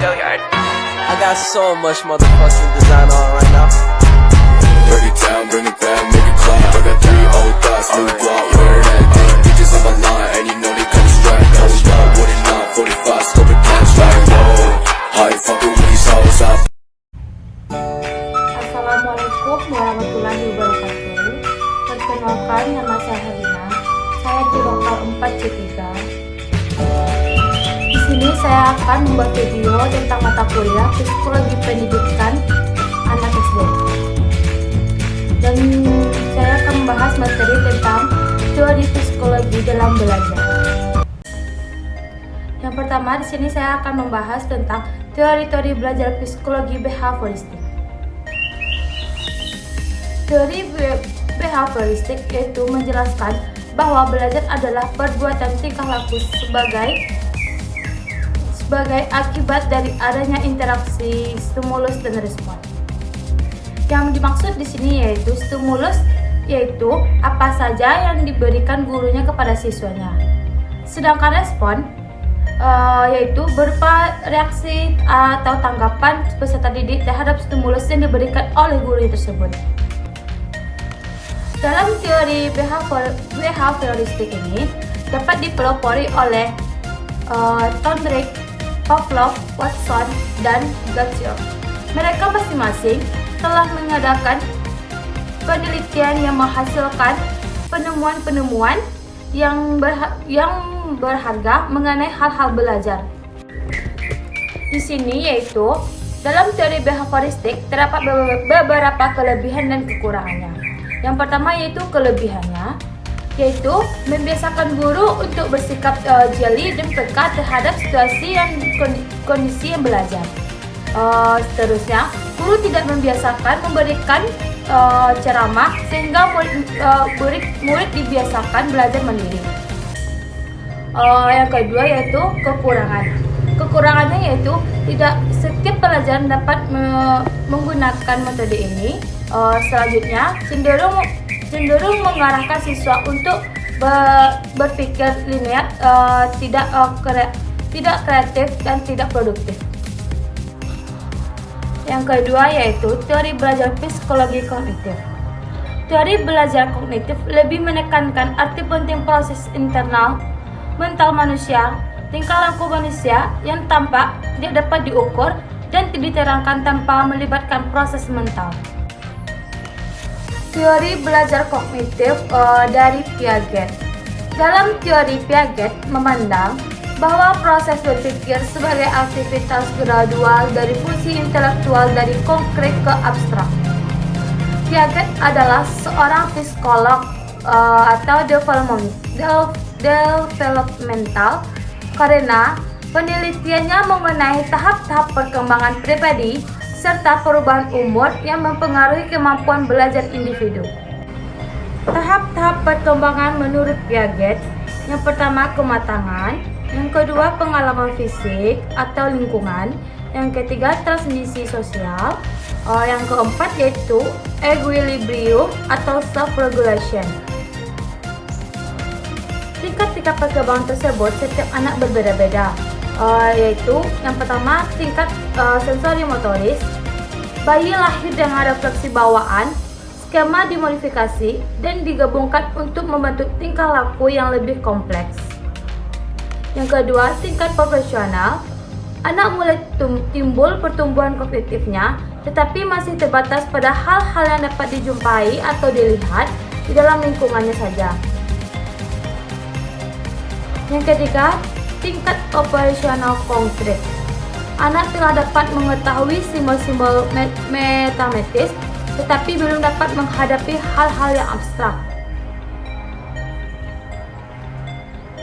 I got so much motherfucking design on right now. Break it down, bring it back, make it clap. I got 3 old thoughts, new guap, wear that thing. Bitches on my line, and you know they come straight. Hold up, what it not, 45, scope it cash like whoa. How you fucking with these hoes up? Assalamualaikum warahmatullahi wabarakatuh. Perkenalkan, nama saya Harina. Saya di lokal 4C3. Di sini saya akan membuat video tentang mata kuliah Psikologi Pendidikan Anak SD. Dan saya akan membahas materi tentang teori psikologi dalam belajar. Yang pertama, di sini saya akan membahas tentang teori-teori belajar psikologi behavioristik. Teori behavioristik yaitu menjelaskan bahwa belajar adalah perbuatan tingkah laku sebagai akibat dari adanya interaksi stimulus dan respon. Yang dimaksud di sini yaitu stimulus, yaitu apa saja yang diberikan gurunya kepada siswanya. Sedangkan respon yaitu berupa reaksi atau tanggapan peserta didik terhadap stimulus yang diberikan oleh guru tersebut. Dalam teori behavioristik ini dapat dipelopori oleh Thorndike, Pavlov, Watson, dan Gatchel. Mereka masing-masing telah mengadakan penelitian yang menghasilkan penemuan-penemuan yang berharga mengenai hal-hal belajar. Di sini yaitu dalam teori behavioristik terdapat beberapa kelebihan dan kekurangannya. Yang pertama yaitu kelebihannya, yaitu membiasakan guru untuk bersikap jeli dan peka terhadap situasi dan kondisi yang belajar. Seterusnya, guru tidak membiasakan memberikan ceramah sehingga murid dibiasakan belajar mandiri. Yang kedua yaitu kekurangan. Kekurangannya yaitu tidak setiap pelajaran dapat menggunakan metode ini. Selanjutnya cenderung mengarahkan siswa untuk berpikir linear, tidak kreatif dan tidak produktif. Yang kedua yaitu teori belajar psikologi kognitif. Teori belajar kognitif lebih menekankan arti penting proses internal mental manusia, tingkah laku manusia yang tampak tidak dapat diukur dan diterangkan tanpa melibatkan proses mental. Teori belajar kognitif dari Piaget. Dalam teori Piaget memandang bahwa proses berpikir sebagai aktivitas gradual dari fungsi intelektual dari konkret ke abstrak. Piaget adalah seorang psikolog atau developmental karena penelitiannya mengenai tahap-tahap perkembangan pribadi serta perubahan umur yang mempengaruhi kemampuan belajar individu. Tahap-tahap perkembangan menurut Piaget, yang pertama kematangan, yang kedua pengalaman fisik atau lingkungan, yang ketiga transmisi sosial, yang keempat yaitu equilibrium atau self-regulation. Tingkat-tingkat perkembangan tersebut setiap anak berbeda-beda, yaitu yang pertama tingkat sensori motoris. Bayi lahir dengan refleksi bawaan, skema dimodifikasi dan digabungkan untuk membentuk tingkah laku yang lebih kompleks. Yang kedua, tingkat profesional. Anak mulai timbul pertumbuhan kognitifnya, tetapi masih terbatas pada hal-hal yang dapat dijumpai atau dilihat di dalam lingkungannya saja. Yang ketiga, tingkat operasional konkret. Anak telah dapat mengetahui simbol-simbol matematis, tetapi belum dapat menghadapi hal-hal yang abstrak.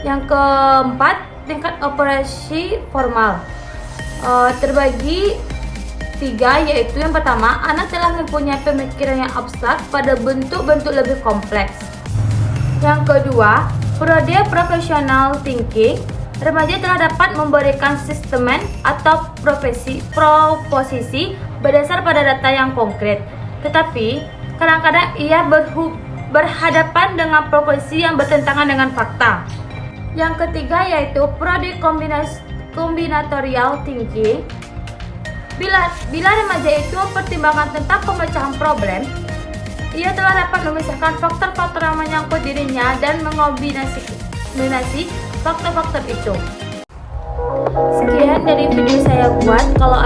Yang keempat, tingkat operasi formal. Terbagi tiga, yaitu yang pertama, anak telah mempunyai pemikiran yang abstrak pada bentuk-bentuk lebih kompleks. Yang kedua, periode professional thinking. Remaja telah dapat memberikan sistemen atau proposisi berdasar pada data yang konkret, tetapi kadang-kadang ia berhadapan dengan proposisi yang bertentangan dengan fakta. Yang ketiga yaitu periode combinatorial thinking. Bila remaja itu mempertimbangkan tentang pemecahan problem, ia telah dapat memisahkan faktor-faktor yang menyangkut dirinya dan mengombinasi faktor-faktor itu. Sekian dari video saya buat. Kalau